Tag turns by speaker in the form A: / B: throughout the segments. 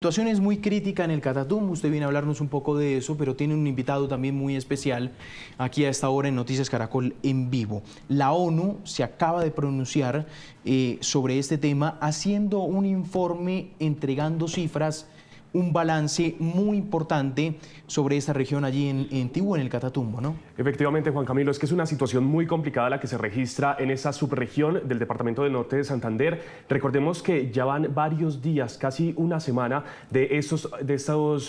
A: La situación es muy crítica en el Catatumbo, usted viene a hablarnos un poco de eso, pero tiene un invitado también muy especial aquí a esta hora en Noticias Caracol en vivo. La ONU se acaba de pronunciar sobre este tema, haciendo un informe, entregando cifras, un balance muy importante sobre esta región allí en Tibú, en el Catatumbo, ¿no?
B: Efectivamente, Juan Camilo, es que es una situación muy complicada la que se registra en esa subregión del departamento del norte de Santander. Recordemos que ya van varios días, casi una semana, de estos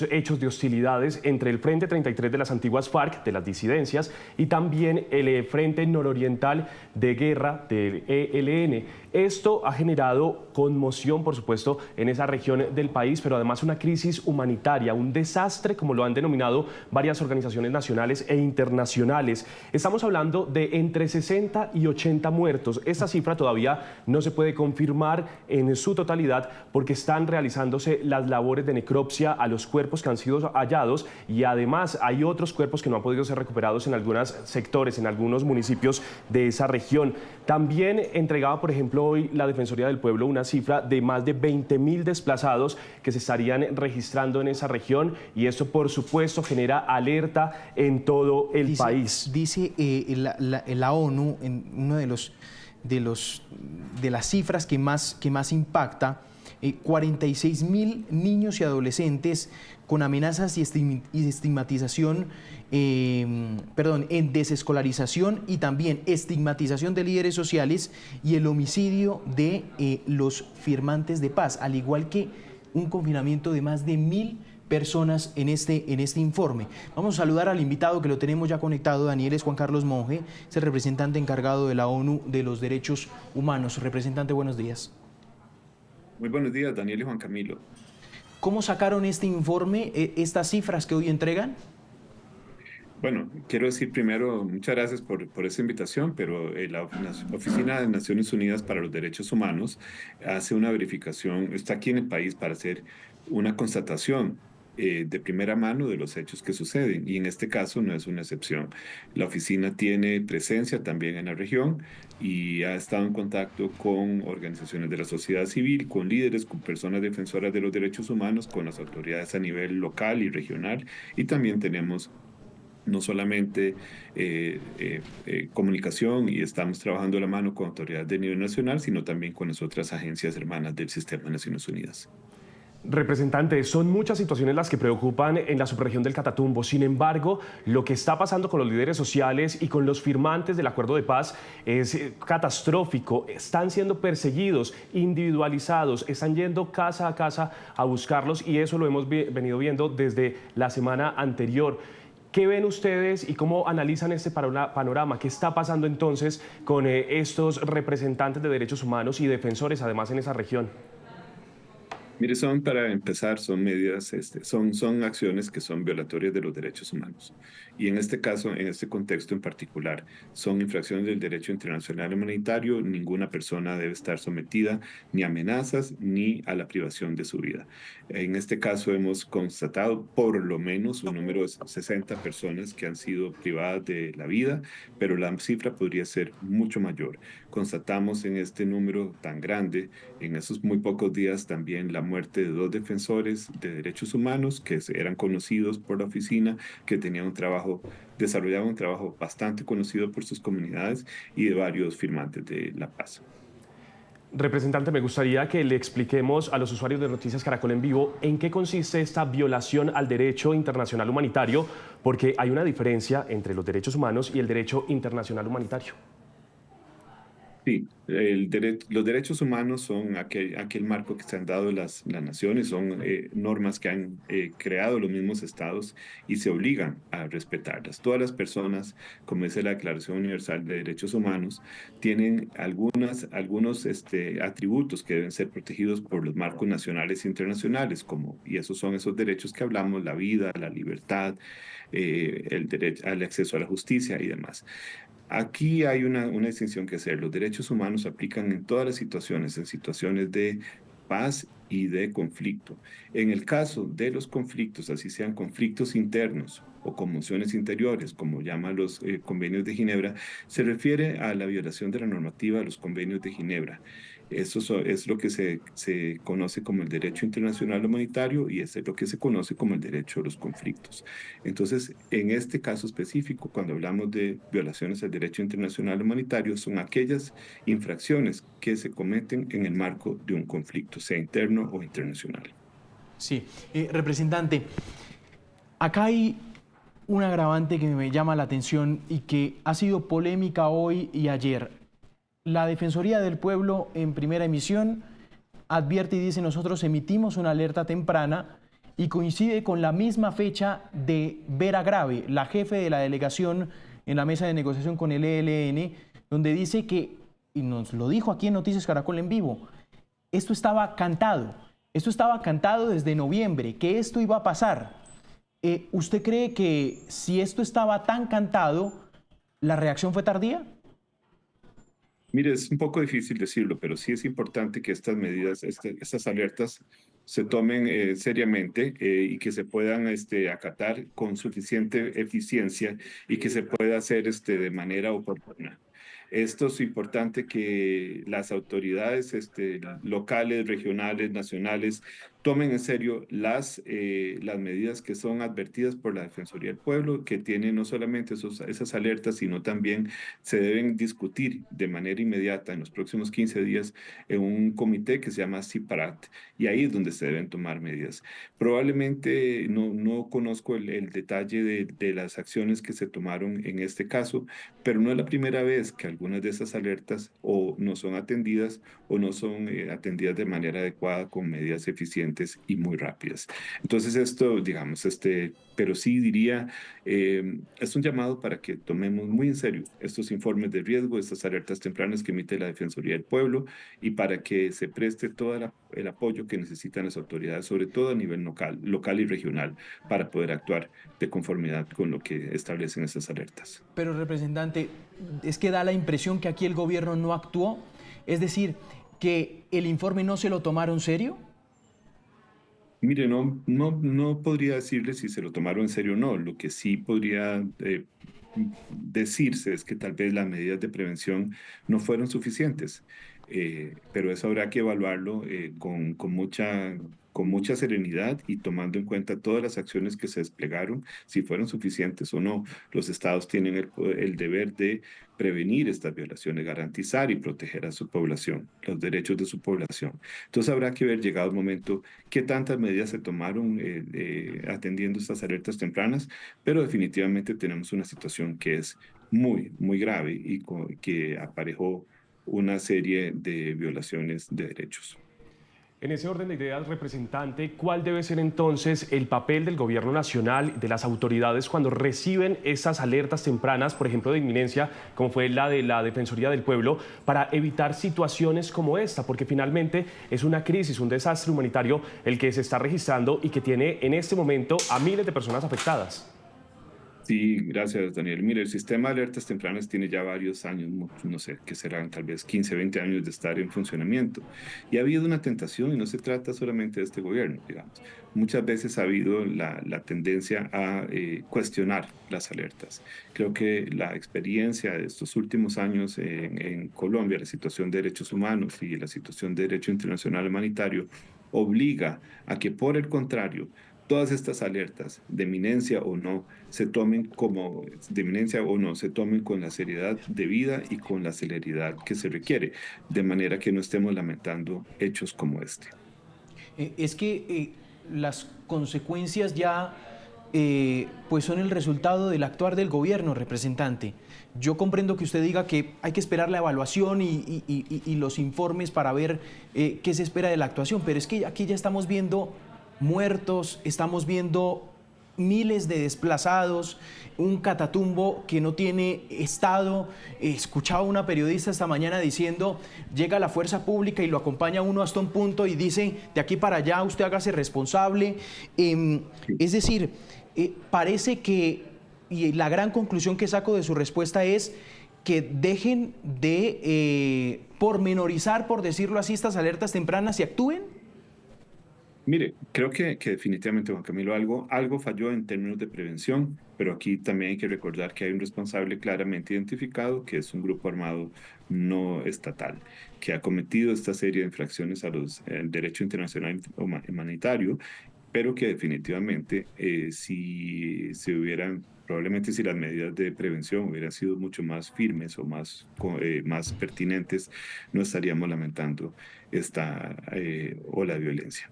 B: hechos de hostilidades entre el Frente 33 de las antiguas FARC, de las disidencias, y también el Frente Nororiental de Guerra del ELN. Esto ha generado conmoción, por supuesto, en esa región del país, pero además una crisis humanitaria, un desastre, como lo han denominado varias organizaciones nacionales e internacionales. Estamos hablando de entre 60 y 80 muertos. Esta cifra todavía no se puede confirmar en su totalidad porque están realizándose las labores de necropsia a los cuerpos que han sido hallados, y además hay otros cuerpos que no han podido ser recuperados en algunos sectores, en algunos municipios de esa región. También entregaba, por ejemplo, hoy la Defensoría del Pueblo una cifra de más de 20.000 desplazados que se estarían registrando en esa región, y esto por supuesto genera alerta en todo el país.
A: Dice la ONU en uno de las cifras que más impacta, 46.000 niños y adolescentes con amenazas y estigmatización, en desescolarización y también estigmatización de líderes sociales y el homicidio de los firmantes de paz, al igual que un confinamiento de más de 1.000 personas en este informe. Vamos a saludar al invitado que lo tenemos ya conectado. Daniel es Juan Carlos Monge, es el representante encargado de la ONU de los Derechos Humanos. Representante, buenos días.
C: Muy buenos días, Daniel y Juan Camilo.
A: ¿Cómo sacaron este informe, estas cifras que hoy entregan?
C: Bueno, quiero decir primero, muchas gracias por esta invitación, pero la Oficina de Naciones Unidas para los Derechos Humanos hace una verificación, está aquí en el país para hacer una constatación de primera mano de los hechos que suceden, y en este caso no es una excepción. La oficina tiene presencia también en la región y ha estado en contacto con organizaciones de la sociedad civil, con líderes, con personas defensoras de los derechos humanos, con las autoridades a nivel local y regional, y también tenemos no solamente comunicación, y estamos trabajando de la mano con autoridades de nivel nacional, sino también con las otras agencias hermanas del Sistema de Naciones Unidas.
B: Representante, son muchas situaciones las que preocupan en la subregión del Catatumbo. Sin embargo, lo que está pasando con los líderes sociales y con los firmantes del acuerdo de paz es catastrófico. Están siendo perseguidos, individualizados, están yendo casa a casa a buscarlos, y eso lo hemos venido viendo desde la semana anterior. ¿Qué ven ustedes y cómo analizan este panorama? ¿Qué está pasando entonces con estos representantes de derechos humanos y defensores además en esa región?
C: Mire, para empezar, son medidas, son acciones que son violatorias de los derechos humanos. Y en este caso, en este contexto en particular, son infracciones del derecho internacional humanitario. Ninguna persona debe estar sometida ni a amenazas ni a la privación de su vida. En este caso, hemos constatado por lo menos un número de 60 personas que han sido privadas de la vida, pero la cifra podría ser mucho mayor. Constatamos en este número tan grande, en esos muy pocos días, también la muerte de 2 defensores de derechos humanos que eran conocidos por la oficina, que tenían desarrollaban un trabajo bastante conocido por sus comunidades, y de varios firmantes de la paz.
B: Representante, me gustaría que le expliquemos a los usuarios de Noticias Caracol en vivo en qué consiste esta violación al derecho internacional humanitario, porque hay una diferencia entre los derechos humanos y el derecho internacional humanitario.
C: Sí, los derechos humanos son aquel marco que se han dado las naciones, son normas que han creado los mismos estados y se obligan a respetarlas. Todas las personas, como dice la Declaración Universal de Derechos Humanos, tienen algunos atributos que deben ser protegidos por los marcos nacionales e internacionales, y esos son esos derechos que hablamos: la vida, la libertad, el derecho al acceso a la justicia y demás. Aquí hay una distinción que hacer. Los derechos humanos se aplican en todas las situaciones, en situaciones de paz y de conflicto. En el caso de los conflictos, así sean conflictos internos o conmociones interiores, como llaman los convenios de Ginebra, se refiere a la violación de la normativa de los convenios de Ginebra. Es lo que se conoce como el derecho internacional humanitario y es lo que se conoce como el derecho a los conflictos. Entonces, en este caso específico, cuando hablamos de violaciones al derecho internacional humanitario, son aquellas infracciones que se cometen en el marco de un conflicto, sea interno o internacional.
A: Sí, representante, acá hay un agravante que me llama la atención y que ha sido polémica hoy y ayer. La Defensoría del Pueblo en primera emisión advierte y dice: nosotros emitimos una alerta temprana, y coincide con la misma fecha de Vera Grave, la jefe de la delegación en la mesa de negociación con el ELN, donde dice que, y nos lo dijo aquí en Noticias Caracol en vivo, esto estaba cantado desde noviembre, que esto iba a pasar. ¿Usted cree que si esto estaba tan cantado, la reacción fue tardía?
C: Mire, es un poco difícil decirlo, pero sí es importante que estas medidas, estas alertas se tomen seriamente y que se puedan acatar con suficiente eficiencia y que se pueda hacer de manera oportuna. Esto es importante que las autoridades locales, regionales, nacionales, tomen en serio las medidas que son advertidas por la Defensoría del Pueblo, que tienen no solamente esas alertas, sino también se deben discutir de manera inmediata en los próximos 15 días en un comité que se llama CIPARAT, y ahí es donde se deben tomar medidas. Probablemente no conozco el detalle de las acciones que se tomaron en este caso, pero no es la primera vez que algunas de esas alertas o no son atendidas o no son atendidas de manera adecuada con medidas eficientes y muy rápidas. Entonces esto, digamos, pero sí diría, es un llamado para que tomemos muy en serio estos informes de riesgo, estas alertas tempranas que emite la Defensoría del Pueblo, y para que se preste todo el apoyo que necesitan las autoridades, sobre todo a nivel local y regional, para poder actuar de conformidad con lo que establecen esas alertas.
A: Pero, representante, es que da la impresión que aquí el gobierno no actuó, es decir, que el informe no se lo tomaron serio.
C: Mire, no podría decirle si se lo tomaron en serio o no. Lo que sí podría decirse es que tal vez las medidas de prevención no fueron suficientes, pero eso habrá que evaluarlo con mucha serenidad y tomando en cuenta todas las acciones que se desplegaron, si fueron suficientes o no. Los estados tienen el deber de prevenir estas violaciones, garantizar y proteger a su población, los derechos de su población. Entonces habrá que ver, llegado el momento, qué tantas medidas se tomaron atendiendo estas alertas tempranas, pero definitivamente tenemos una situación que es muy, muy grave y que aparejó una serie de violaciones de derechos.
B: En ese orden de ideas, representante, ¿cuál debe ser entonces el papel del gobierno nacional, de las autoridades, cuando reciben esas alertas tempranas, por ejemplo, de inminencia, como fue la de la Defensoría del Pueblo, para evitar situaciones como esta? Porque finalmente es una crisis, un desastre humanitario el que se está registrando y que tiene en este momento a miles de personas afectadas.
C: Sí, gracias, Daniel. Mire, el sistema de alertas tempranas tiene ya varios años, no sé, que serán tal vez 15, 20 años de estar en funcionamiento. Y ha habido una tentación, y no se trata solamente de este gobierno, digamos. Muchas veces ha habido la tendencia a cuestionar las alertas. Creo que la experiencia de estos últimos años en Colombia, la situación de derechos humanos y la situación de derecho internacional humanitario, obliga a que, por el contrario, todas estas alertas, de eminencia o no, se tomen con la seriedad debida y con la celeridad que se requiere, de manera que no estemos lamentando hechos como este.
A: Es que las consecuencias ya pues son el resultado del actuar del gobierno, representante. Yo comprendo que usted diga que hay que esperar la evaluación y los informes para ver qué se espera de la actuación, pero es que aquí ya estamos viendo muertos, estamos viendo miles de desplazados, un Catatumbo que no tiene estado. Escuchaba una periodista esta mañana diciendo: llega la fuerza pública y lo acompaña uno hasta un punto y dice: de aquí para allá usted hágase responsable. Es decir, parece que, y la gran conclusión que saco de su respuesta es que dejen de pormenorizar, por decirlo así, estas alertas tempranas y actúen.
C: Mire, creo que definitivamente, Juan Camilo, algo falló en términos de prevención, pero aquí también hay que recordar que hay un responsable claramente identificado, que es un grupo armado no estatal, que ha cometido esta serie de infracciones al derecho internacional humanitario, pero que definitivamente si se hubieran, probablemente si las medidas de prevención hubieran sido mucho más firmes o más pertinentes, no estaríamos lamentando esta ola de violencia.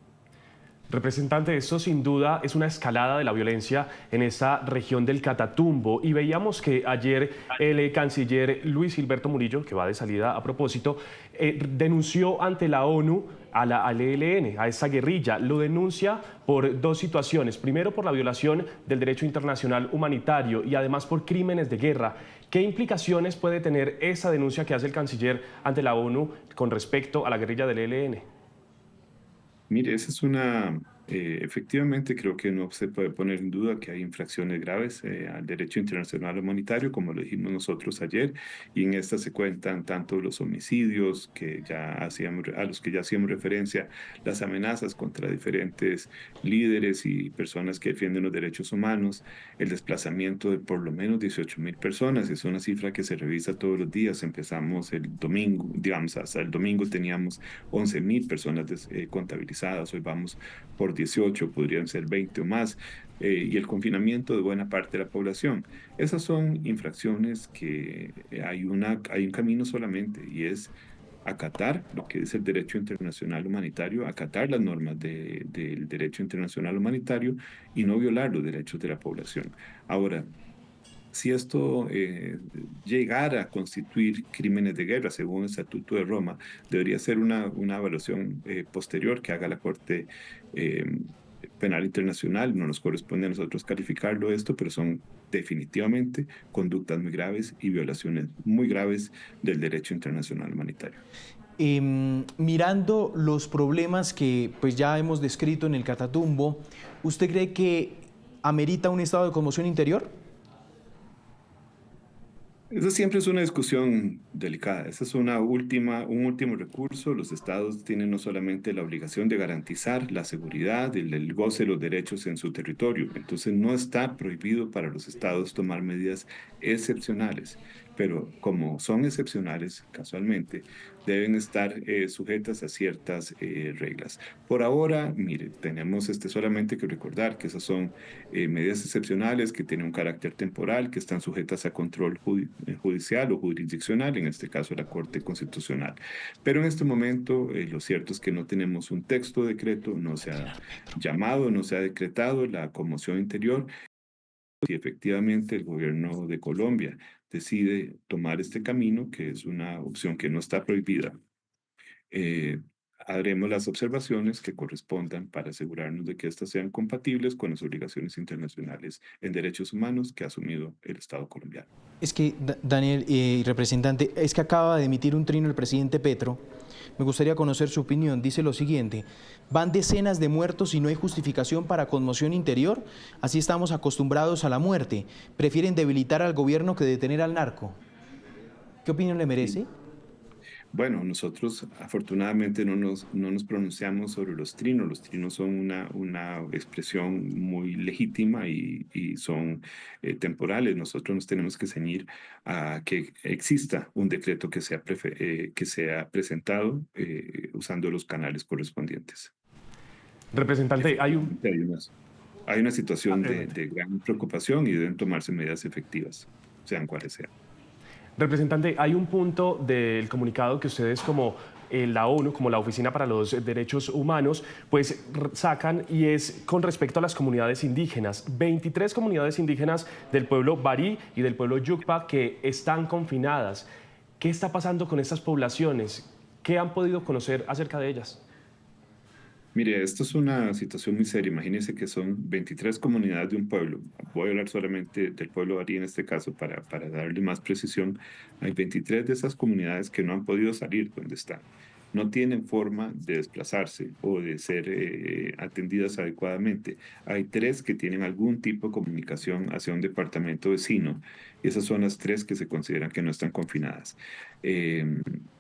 B: Representante, esto sin duda es una escalada de la violencia en esa región del Catatumbo y veíamos que ayer el canciller Luis Gilberto Murillo, que va de salida a propósito, denunció ante la ONU al ELN, a esa guerrilla. Lo denuncia por dos situaciones. Primero, por la violación del derecho internacional humanitario y además por crímenes de guerra. ¿Qué implicaciones puede tener esa denuncia que hace el canciller ante la ONU con respecto a la guerrilla del ELN?
C: Mire, esa es efectivamente creo que no se puede poner en duda que hay infracciones graves al derecho internacional humanitario, como lo dijimos nosotros ayer, y en esta se cuentan tanto los homicidios a los que ya hacíamos referencia, las amenazas contra diferentes líderes y personas que defienden los derechos humanos, el desplazamiento de por lo menos 18.000 personas, es una cifra que se revisa todos los días. Empezamos el domingo, digamos, hasta el domingo teníamos 11.000 personas contabilizadas, hoy vamos por 18, podrían ser 20 o más, y el confinamiento de buena parte de la población. Esas son infracciones que hay un camino solamente, y es acatar lo que es el derecho internacional humanitario, acatar las normas del derecho internacional humanitario y no violar los derechos de la población. Ahora, si esto llegara a constituir crímenes de guerra, según el Estatuto de Roma, debería ser una evaluación posterior que haga la Corte eh, Penal Internacional. No nos corresponde a nosotros calificarlo esto, pero son definitivamente conductas muy graves y violaciones muy graves del derecho internacional humanitario.
A: Mirando los problemas que pues ya hemos descrito en el Catatumbo, ¿usted cree que amerita un estado de conmoción interior?
C: Eso siempre es una discusión delicada. Esa es un último recurso. Los estados tienen no solamente la obligación de garantizar la seguridad, el goce de los derechos en su territorio. Entonces no está prohibido para los estados tomar medidas excepcionales, pero como son excepcionales, casualmente, deben estar sujetas a ciertas reglas. Por ahora, mire, tenemos solamente que recordar que esas son medidas excepcionales que tienen un carácter temporal, que están sujetas a control judicial o jurisdiccional, en este caso la Corte Constitucional. Pero en este momento lo cierto es que no tenemos un texto de decreto, no se ha llamado, no se ha decretado la conmoción interior. Si efectivamente el gobierno de Colombia decide tomar este camino, que es una opción que no está prohibida, eh, haremos las observaciones que correspondan para asegurarnos de que éstas sean compatibles con las obligaciones internacionales en derechos humanos que ha asumido el Estado colombiano.
A: Es que, Daniel, representante, es que acaba de emitir un trino el presidente Petro. Me gustaría conocer su opinión. Dice lo siguiente: van decenas de muertos y no hay justificación para conmoción interior. Así estamos acostumbrados a la muerte. Prefieren debilitar al gobierno que detener al narco. ¿Qué opinión le merece?
C: Bueno, nosotros afortunadamente no nos pronunciamos sobre los trinos. Los trinos son una expresión muy legítima y son temporales. Nosotros nos tenemos que ceñir a que exista un decreto que sea presentado usando los canales correspondientes.
B: Representante,
C: Efectivamente, hay una situación
B: Adelante.
C: de gran preocupación y deben tomarse medidas efectivas, sean cuales sean.
B: Representante, hay un punto del comunicado que ustedes como la ONU, como la Oficina para los Derechos Humanos, pues sacan y es con respecto a las comunidades indígenas. 23 comunidades indígenas del pueblo Barí y del pueblo Yucpa que están confinadas. ¿Qué está pasando con estas poblaciones? ¿Qué han podido conocer acerca de ellas?
C: Mire, esto es una situación muy seria. Imagínense que son 23 comunidades de un pueblo. Voy a hablar solamente del pueblo Ari en este caso para darle más precisión. Hay 23 de esas comunidades que no han podido salir donde están. no tienen forma de desplazarse o de ser atendidas adecuadamente. Hay 3 que tienen algún tipo de comunicación hacia un departamento vecino. Esas son las 3 que se consideran que no están confinadas.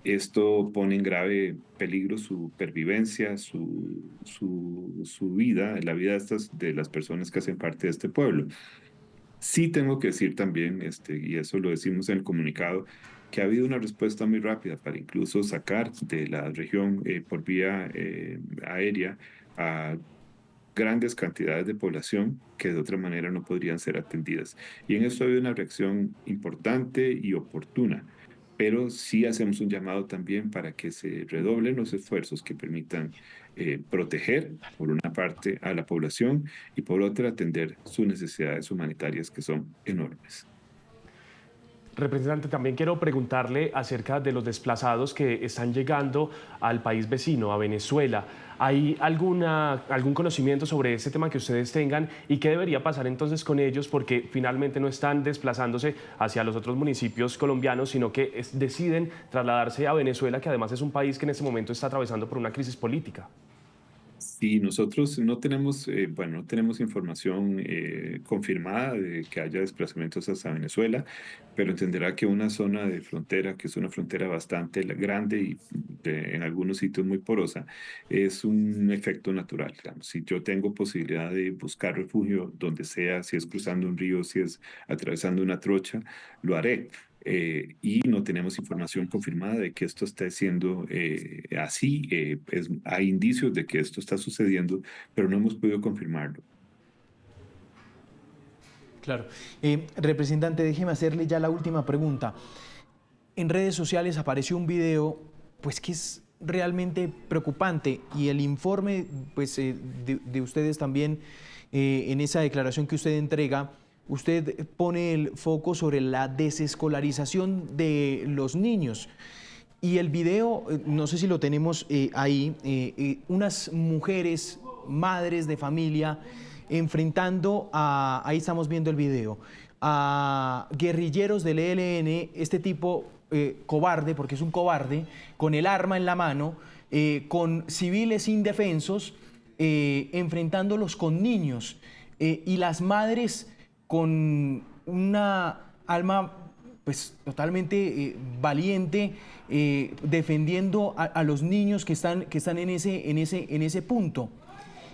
C: Esto pone en grave peligro su pervivencia, su vida, la vida de las personas que hacen parte de este pueblo. Sí tengo que decir también, y eso lo decimos en el comunicado, que ha habido una respuesta muy rápida para incluso sacar de la región por vía aérea a grandes cantidades de población que de otra manera no podrían ser atendidas. Y en esto ha habido una reacción importante y oportuna, pero sí hacemos un llamado también para que se redoblen los esfuerzos que permitan proteger, por una parte, a la población y por otra, atender sus necesidades humanitarias que son enormes.
B: Representante, también quiero preguntarle acerca de los desplazados que están llegando al país vecino, a Venezuela. ¿Hay algún conocimiento sobre este tema que ustedes tengan y qué debería pasar entonces con ellos? Porque finalmente no están desplazándose hacia los otros municipios colombianos, sino que deciden trasladarse a Venezuela, que además es un país que en este momento está atravesando por una crisis política.
C: Sí, nosotros no tenemos, no tenemos información confirmada de que haya desplazamientos hasta Venezuela, pero entenderá que una zona de frontera, que es una frontera bastante grande y en algunos sitios muy porosa, es un efecto natural. Digamos. Si yo tengo posibilidad de buscar refugio donde sea, si es cruzando un río, si es atravesando una trocha, lo haré. Y no tenemos información confirmada de que esto esté siendo así. Hay indicios de que esto está sucediendo, pero no hemos podido confirmarlo.
A: Claro. Representante, déjeme hacerle ya la última pregunta. En redes sociales apareció un video pues, que es realmente preocupante y el informe pues, de ustedes también, en esa declaración que usted entrega, usted pone el foco sobre la desescolarización de los niños. Y el video, no sé si lo tenemos ahí, unas mujeres, madres de familia, enfrentando a, ahí estamos viendo el video, a guerrilleros del ELN, este tipo cobarde, porque es un cobarde, con el arma en la mano, con civiles indefensos, enfrentándolos con niños. Y las madres con una alma pues totalmente valiente, defendiendo a los niños que están en ese punto.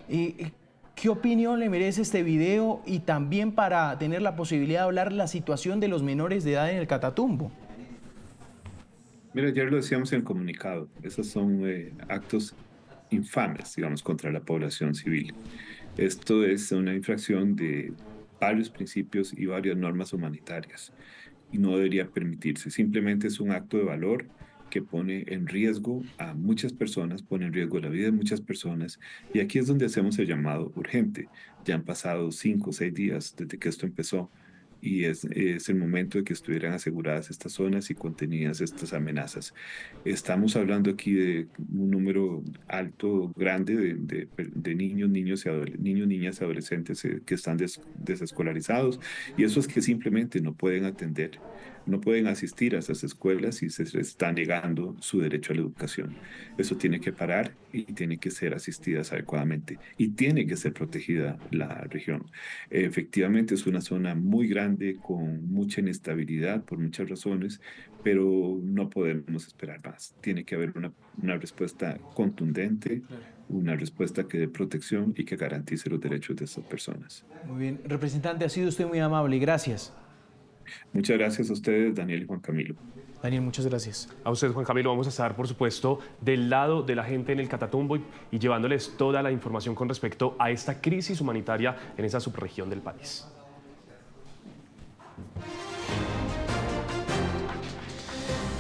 A: ¿Qué opinión le merece este video y también para tener la posibilidad de hablar la situación de los menores de edad en el Catatumbo?
C: Mira, ayer lo decíamos en el comunicado, esos son actos infames, digamos, contra la población civil. Esto es una infracción de varios principios y varias normas humanitarias y no debería permitirse. Simplemente es un acto de valor que pone en riesgo a muchas personas, pone en riesgo la vida de muchas personas y aquí es donde hacemos el llamado urgente. Ya han pasado 5 o 6 días desde que esto empezó y es el momento de que estuvieran aseguradas estas zonas y contenidas estas amenazas. Estamos hablando aquí de un número alto, grande de niños, niñas y adolescentes que están desescolarizados y eso es que simplemente no pueden atender, no pueden asistir a esas escuelas y se les está negando su derecho a la educación. Eso tiene que parar y tiene que ser asistidas adecuadamente y tiene que ser protegida la región. Efectivamente es una zona muy grande con mucha inestabilidad por muchas razones, pero no podemos esperar más. Tiene que haber una respuesta contundente, una respuesta que dé protección y que garantice los derechos de estas personas.
A: Muy bien, representante, ha sido usted muy amable, gracias.
C: Muchas gracias a ustedes, Daniel y Juan Camilo.
A: Daniel, muchas gracias.
B: A usted, Juan Camilo, vamos a estar, por supuesto, del lado de la gente en el Catatumbo y llevándoles toda la información con respecto a esta crisis humanitaria en esa subregión del país.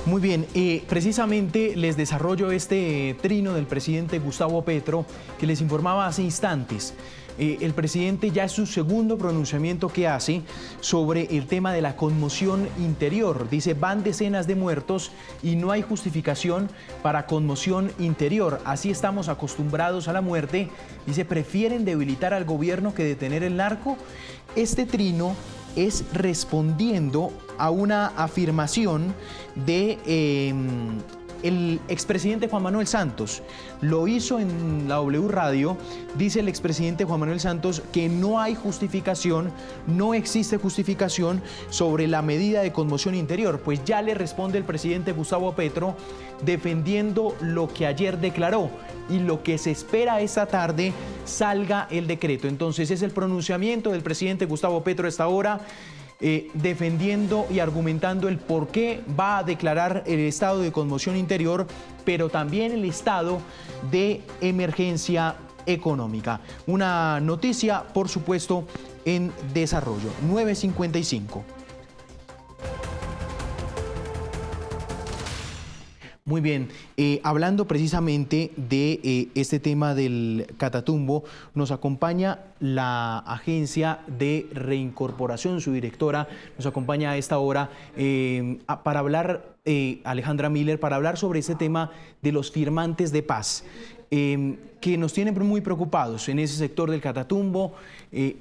A: Muy bien, precisamente les desarrollo este trino del presidente Gustavo Petro que les informaba hace instantes. El presidente ya es su segundo pronunciamiento que hace sobre el tema de la conmoción interior. Dice, van decenas de muertos y no hay justificación para conmoción interior. Así estamos acostumbrados a la muerte. Dice, prefieren debilitar al gobierno que detener el narco. Este trino es respondiendo a una afirmación de el expresidente Juan Manuel Santos lo hizo en la W Radio. Dice el expresidente Juan Manuel Santos que no hay justificación, no existe justificación sobre la medida de conmoción interior. Pues ya le responde el presidente Gustavo Petro defendiendo lo que ayer declaró y lo que se espera esta tarde salga el decreto. Entonces es el pronunciamiento del presidente Gustavo Petro a esta hora, defendiendo y argumentando el por qué va a declarar el estado de conmoción interior, pero también el estado de emergencia económica. Una noticia, por supuesto, en desarrollo. 9:55. Muy bien, hablando precisamente de este tema del Catatumbo, nos acompaña la Agencia de Reincorporación, su directora nos acompaña a esta hora para hablar, Alejandra Miller, para hablar sobre este tema de los firmantes de paz, que nos tienen muy preocupados en ese sector del Catatumbo,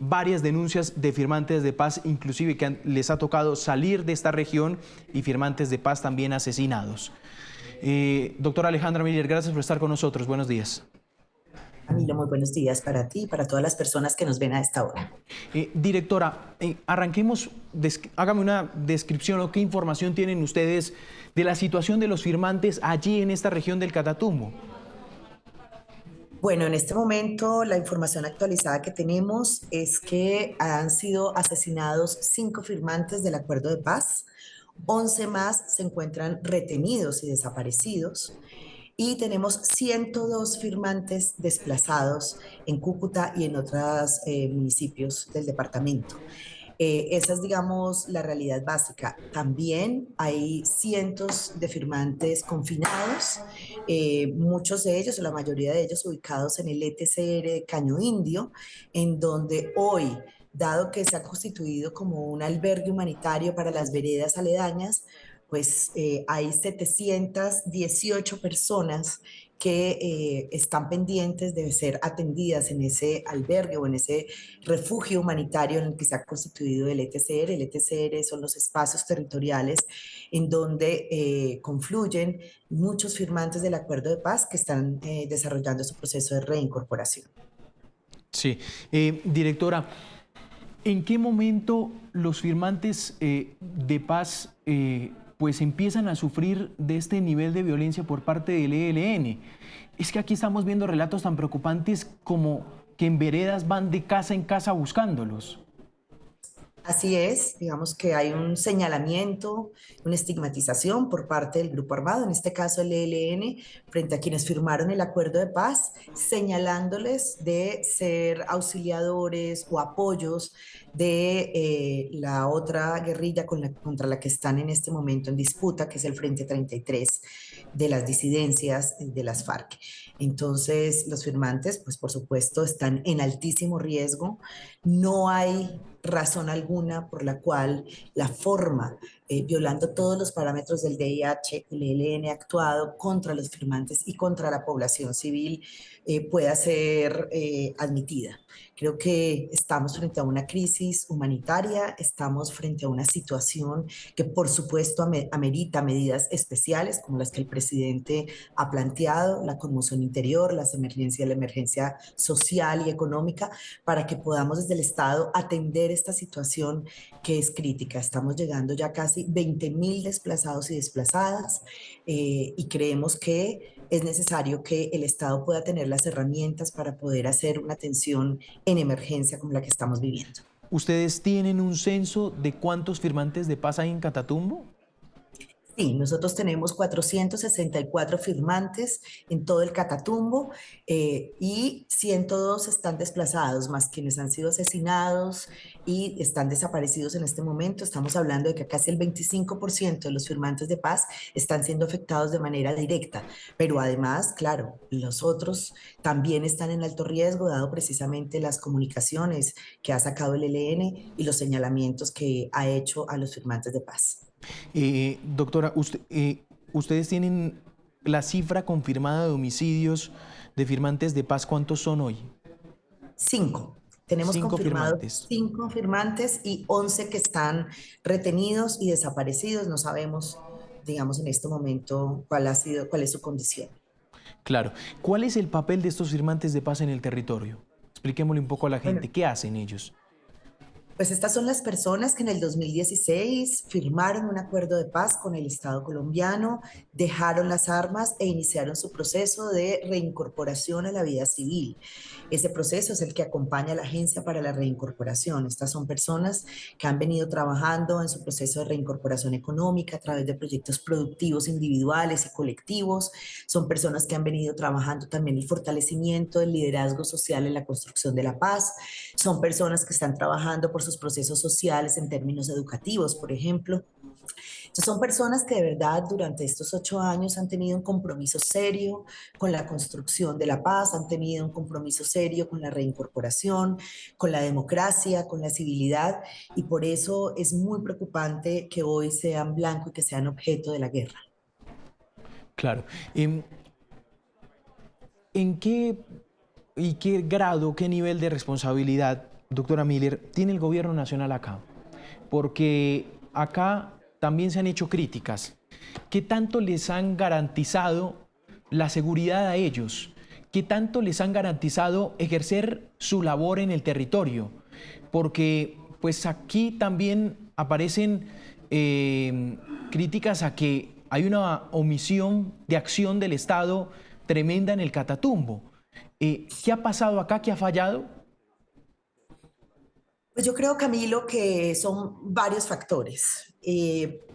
A: varias denuncias de firmantes de paz, inclusive que les ha tocado salir de esta región y firmantes de paz también asesinados. Doctora Alejandra Miller, gracias por estar con nosotros. Buenos días.
D: Camilo, muy buenos días para ti y para todas las personas que nos ven a esta hora.
A: Directora, arranquemos, hágame una descripción o qué información tienen ustedes de la situación de los firmantes allí en esta región del Catatumbo.
D: Bueno, en este momento la información actualizada que tenemos es que han sido asesinados 5 firmantes del acuerdo de paz. 11 más se encuentran retenidos y desaparecidos y tenemos 102 firmantes desplazados en Cúcuta y en otros municipios del departamento. Esa es, digamos, la realidad básica. También hay cientos de firmantes confinados, muchos de ellos, o la mayoría de ellos, ubicados en el ETCR de Caño Indio, en donde hoy, dado que se ha constituido como un albergue humanitario para las veredas aledañas, pues hay 718 personas que están pendientes de ser atendidas en ese albergue o en ese refugio humanitario en el que se ha constituido el ETCR. El ETCR son los espacios territoriales en donde confluyen muchos firmantes del acuerdo de paz que están desarrollando su proceso de reincorporación.
A: Sí, directora, ¿en qué momento los firmantes de paz pues empiezan a sufrir de este nivel de violencia por parte del ELN? Es que aquí estamos viendo relatos tan preocupantes como que en veredas van de casa en casa buscándolos.
D: Así es, digamos que hay un señalamiento, una estigmatización por parte del grupo armado, en este caso el ELN, frente a quienes firmaron el acuerdo de paz, señalándoles de ser auxiliadores o apoyos de la otra guerrilla contra la que están en este momento en disputa, que es el Frente 33 de las disidencias de las FARC. Entonces, los firmantes, pues por supuesto, están en altísimo riesgo. No hay razón alguna por la cual la forma, violando todos los parámetros del DIH, el ELN ha actuado contra los firmantes y contra la población civil, pueda ser admitida. Creo que estamos frente a una crisis humanitaria, estamos frente a una situación que por supuesto amerita medidas especiales como las que el presidente ha planteado, la conmoción interior, la emergencia social y económica, para que podamos desde el Estado atender esta situación que es crítica. Estamos llegando ya casi 20.000 desplazados y desplazadas y creemos que es necesario que el Estado pueda tener las herramientas para poder hacer una atención en emergencia como la que estamos viviendo.
A: ¿Ustedes tienen un censo de cuántos firmantes de paz hay en Catatumbo?
D: Sí, nosotros tenemos 464 firmantes en todo el Catatumbo y 102 están desplazados, más quienes han sido asesinados y están desaparecidos en este momento. Estamos hablando de que casi el 25% de los firmantes de paz están siendo afectados de manera directa, pero además, claro, los otros también están en alto riesgo, dado precisamente las comunicaciones que ha sacado el ELN y los señalamientos que ha hecho a los firmantes de paz.
A: Doctora, ¿ustedes tienen la cifra confirmada de homicidios de firmantes de paz? ¿Cuántos son hoy?
D: 5. Tenemos confirmados 5 firmantes y 11 que están retenidos y desaparecidos. No sabemos digamos, en este momento cuál es su condición.
A: Claro. ¿Cuál es el papel de estos firmantes de paz en el territorio? Expliquémosle un poco a la
D: Bueno,
A: gente. ¿Qué hacen ellos?
D: pues estas son las personas que en el 2016 firmaron un acuerdo de paz con el Estado colombiano, dejaron las armas e iniciaron su proceso de reincorporación a la vida civil. Ese proceso es el que acompaña a la Agencia para la Reincorporación. Estas son personas que han venido trabajando en su proceso de reincorporación económica a través de proyectos productivos individuales y colectivos. Son personas que han venido trabajando también el fortalecimiento del liderazgo social en la construcción de la paz. Son personas que están trabajando por sus procesos sociales en términos educativos, por ejemplo. Entonces son personas que de verdad durante estos 8 años han tenido un compromiso serio con la construcción de la paz, han tenido un compromiso serio con la reincorporación, con la democracia, con la civilidad, y por eso es muy preocupante que hoy sean blanco y que sean objeto de la guerra.
A: Claro. ¿En qué y qué grado, qué nivel de responsabilidad, doctora Miller, tiene el gobierno nacional acá? Porque acá también se han hecho críticas. ¿Qué tanto les han garantizado la seguridad a ellos? ¿Qué tanto les han garantizado ejercer su labor en el territorio? Porque pues aquí también aparecen críticas a que hay una omisión de acción del Estado tremenda en el Catatumbo. ¿Qué ha pasado acá? ¿Qué ha fallado?
D: Pues yo creo, Camilo, que son varios factores.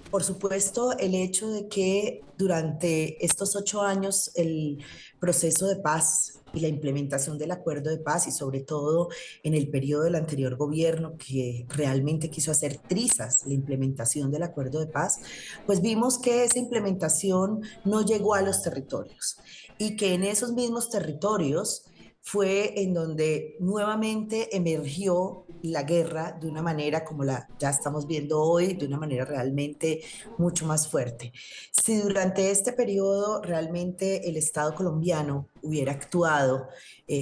D: Por supuesto, el hecho de que durante estos 8 años el proceso de paz y la implementación del acuerdo de paz, y sobre todo en el periodo del anterior gobierno que realmente quiso hacer trizas la implementación del acuerdo de paz, pues vimos que esa implementación no llegó a los territorios y que en esos mismos territorios fue en donde nuevamente emergió la guerra de una manera como la ya estamos viendo hoy, de una manera realmente mucho más fuerte. Si durante este periodo realmente el Estado colombiano hubiera actuado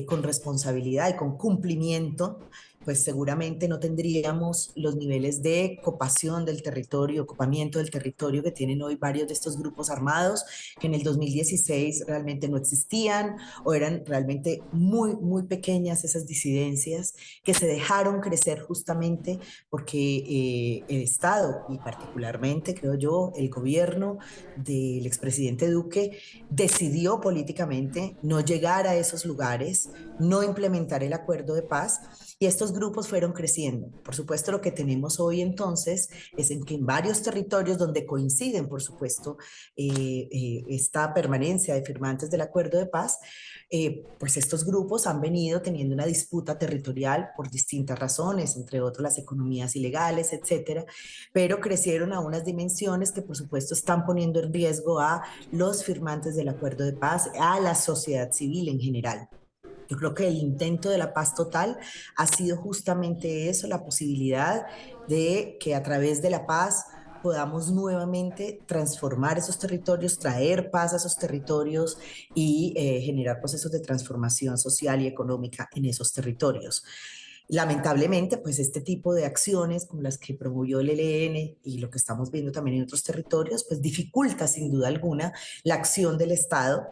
D: con responsabilidad y con cumplimiento, pues seguramente no tendríamos los niveles de copación del territorio, ocupamiento del territorio que tienen hoy varios de estos grupos armados, que en el 2016 realmente no existían o eran realmente muy, muy pequeñas esas disidencias que se dejaron crecer justamente porque el Estado y particularmente, creo yo, el gobierno del expresidente Duque decidió políticamente no llegar a esos lugares, no implementar el acuerdo de paz, y estos grupos fueron creciendo. Por supuesto, lo que tenemos hoy entonces es en que en varios territorios donde coinciden, por supuesto, esta permanencia de firmantes del acuerdo de paz, pues estos grupos han venido teniendo una disputa territorial por distintas razones, entre otras las economías ilegales, etcétera, pero crecieron a unas dimensiones que por supuesto están poniendo en riesgo a los firmantes del acuerdo de paz, a la sociedad civil en general. Yo creo que el intento de la paz total ha sido justamente eso, la posibilidad de que a través de la paz podamos nuevamente transformar esos territorios, traer paz a esos territorios y generar procesos de transformación social y económica en esos territorios. Lamentablemente, pues este tipo de acciones como las que promovió el ELN y lo que estamos viendo también en otros territorios, pues dificulta sin duda alguna la acción del Estado,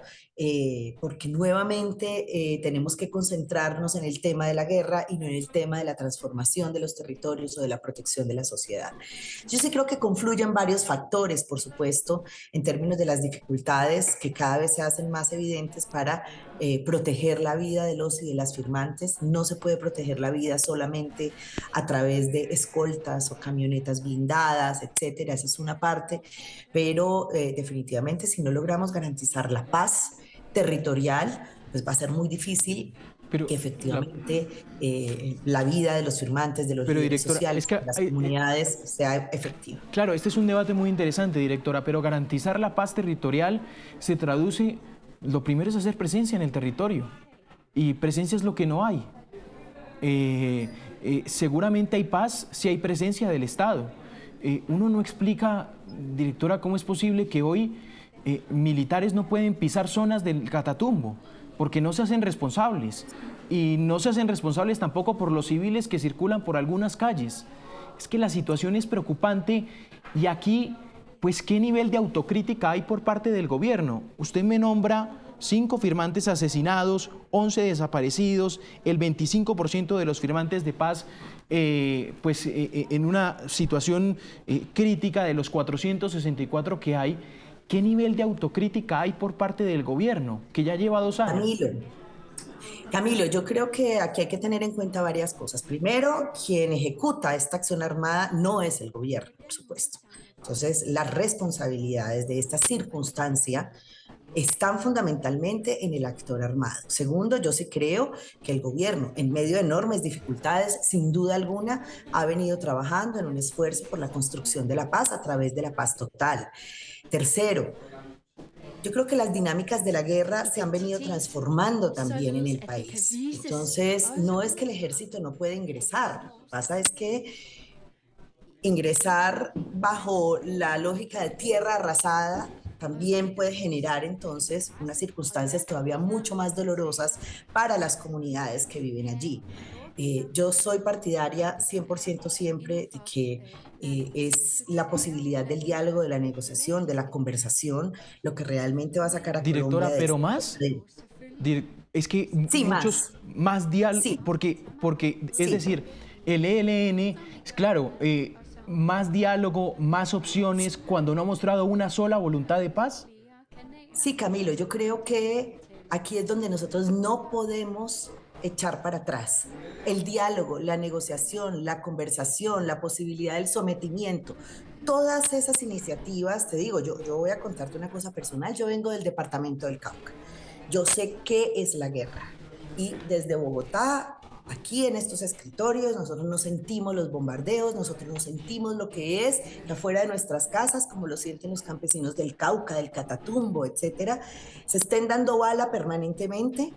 D: porque nuevamente tenemos que concentrarnos en el tema de la guerra y no en el tema de la transformación de los territorios o de la protección de la sociedad. Yo sí creo que confluyen varios factores, por supuesto, en términos de las dificultades que cada vez se hacen más evidentes para proteger la vida de los y de las firmantes. No se puede proteger la vida solamente a través de escoltas o camionetas blindadas, etcétera. Esa es una parte, pero definitivamente si no logramos garantizar la paz territorial, pues va a ser muy difícil
A: Pero,
D: que efectivamente la vida de los firmantes, de los líderes
A: directora,
D: sociales,
A: es que
D: de las comunidades sea efectiva.
A: claro, este es un debate muy interesante, directora, pero garantizar la paz territorial se traduce, lo primero es hacer presencia en el territorio, y presencia es lo que no hay. Seguramente hay paz si hay presencia del Estado. Uno no explica, directora, cómo es posible que hoy militares no pueden pisar zonas del Catatumbo, porque no se hacen responsables, y no se hacen responsables tampoco por los civiles que circulan por algunas calles. Es que la situación es preocupante y aquí pues, ¿qué nivel de autocrítica hay por parte del gobierno? Usted me nombra 5 firmantes asesinados, 11 desaparecidos, el 25% de los firmantes de paz en una situación crítica de los 464 que hay. ¿Qué nivel de autocrítica hay por parte del gobierno, que ya lleva 2 años?
D: Camilo, yo creo que aquí hay que tener en cuenta varias cosas. Primero, quien ejecuta esta acción armada no es el gobierno, por supuesto. Entonces, las responsabilidades de esta circunstancia están fundamentalmente en el actor armado. Segundo, yo sí creo que el gobierno, en medio de enormes dificultades, sin duda alguna, ha venido trabajando en un esfuerzo por la construcción de la paz a través de la paz total. Tercero, yo creo que las dinámicas de la guerra se han venido transformando también en el país. Entonces, no es que el ejército no puede ingresar, lo que pasa es que ingresar bajo la lógica de tierra arrasada también puede generar entonces unas circunstancias todavía mucho más dolorosas para las comunidades que viven allí. Yo soy partidaria 100% siempre de que es la posibilidad del diálogo, de la negociación, de la conversación, lo que realmente va a sacar a Colombia
A: Directora,
D: de
A: pero
D: esta.
A: más, es que
D: Sí,
A: muchos
D: más.
A: más diálogo,
D: Sí,
A: porque es
D: sí.
A: decir, el ELN, es claro, más diálogo, más opciones, cuando no ha mostrado una sola voluntad de paz.
D: Sí, Camilo, yo creo que aquí es donde nosotros no podemos echar para atrás. El diálogo, la negociación, la conversación, la posibilidad del sometimiento, todas esas iniciativas, te digo, yo voy a contarte una cosa personal, yo vengo del departamento del Cauca, yo sé qué es la guerra y desde Bogotá, aquí en estos escritorios, nosotros no sentimos los bombardeos, nosotros no sentimos lo que es que afuera de nuestras casas, como lo sienten los campesinos del Cauca, del Catatumbo, etcétera, se estén dando bala permanentemente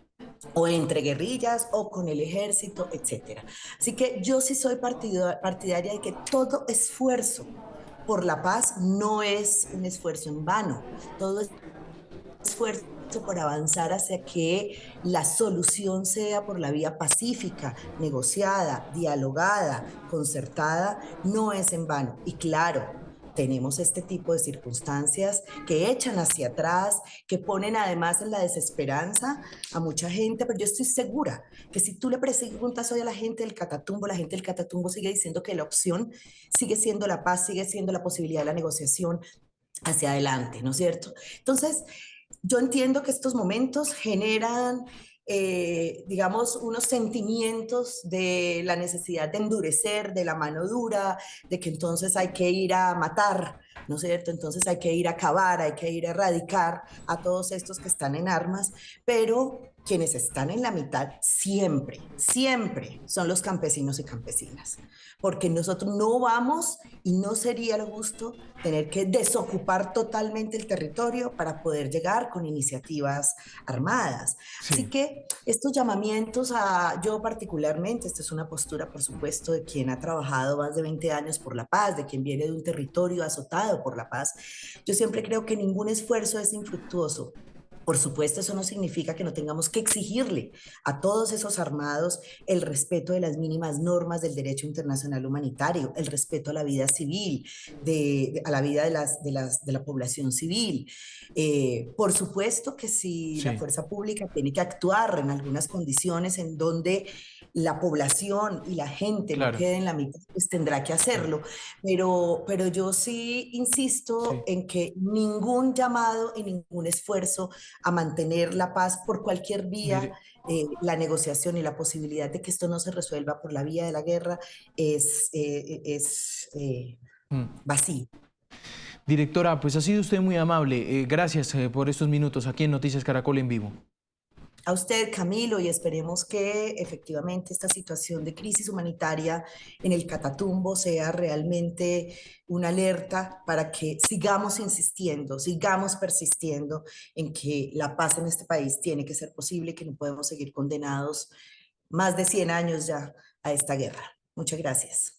D: o entre guerrillas o con el ejército, etcétera. Así que yo sí soy partidaria de que todo esfuerzo por la paz no es un esfuerzo en vano, todo esfuerzo por avanzar hacia que la solución sea por la vía pacífica, negociada, dialogada, concertada, no es en vano. Y claro, tenemos este tipo de circunstancias que echan hacia atrás, que ponen además en la desesperanza a mucha gente, pero yo estoy segura que si tú le preguntas hoy a la gente del Catatumbo sigue diciendo que la opción sigue siendo la paz, sigue siendo la posibilidad de la negociación hacia adelante, ¿no es cierto? Entonces, yo entiendo que estos momentos generan, digamos, unos sentimientos de la necesidad de endurecer, de la mano dura, de que entonces hay que ir a matar, ¿no es cierto? Entonces hay que ir a acabar, hay que ir a erradicar a todos estos que están en armas, pero quienes están en la mitad siempre, siempre son los campesinos y campesinas, porque nosotros no vamos y no sería lo justo tener que desocupar totalmente el territorio para poder llegar con iniciativas armadas. Así
A: Sí.
D: que estos llamamientos a, yo particularmente, esta es una postura, por supuesto, de quien ha trabajado más de 20 años por la paz, de quien viene de un territorio azotado por la paz. Yo siempre creo que ningún esfuerzo es infructuoso. Por supuesto, eso no significa que no tengamos que exigirle a todos esos armados el respeto de las mínimas normas del derecho internacional humanitario, el respeto a la vida civil, a la vida de la población civil. Por supuesto que si la
A: Sí,
D: fuerza pública tiene que actuar en algunas condiciones en donde la población y la gente no
A: claro.
D: quede en la mitad, pues tendrá que
A: Sí,
D: hacerlo. Pero yo sí insisto
A: sí.
D: en que ningún llamado y ningún esfuerzo a mantener la paz por cualquier vía,
A: Dire-
D: la negociación y la posibilidad de que esto no se resuelva por la vía de la guerra es
A: mm.
D: vacío.
A: Directora, pues ha sido usted muy amable. Gracias por estos minutos aquí en Noticias Caracol en vivo.
D: A usted, Camilo, y esperemos que efectivamente esta situación de crisis humanitaria en el Catatumbo sea realmente una alerta para que sigamos insistiendo, sigamos persistiendo en que la paz en este país tiene que ser posible, que no podemos seguir condenados más de 100 años ya a esta guerra. Muchas gracias.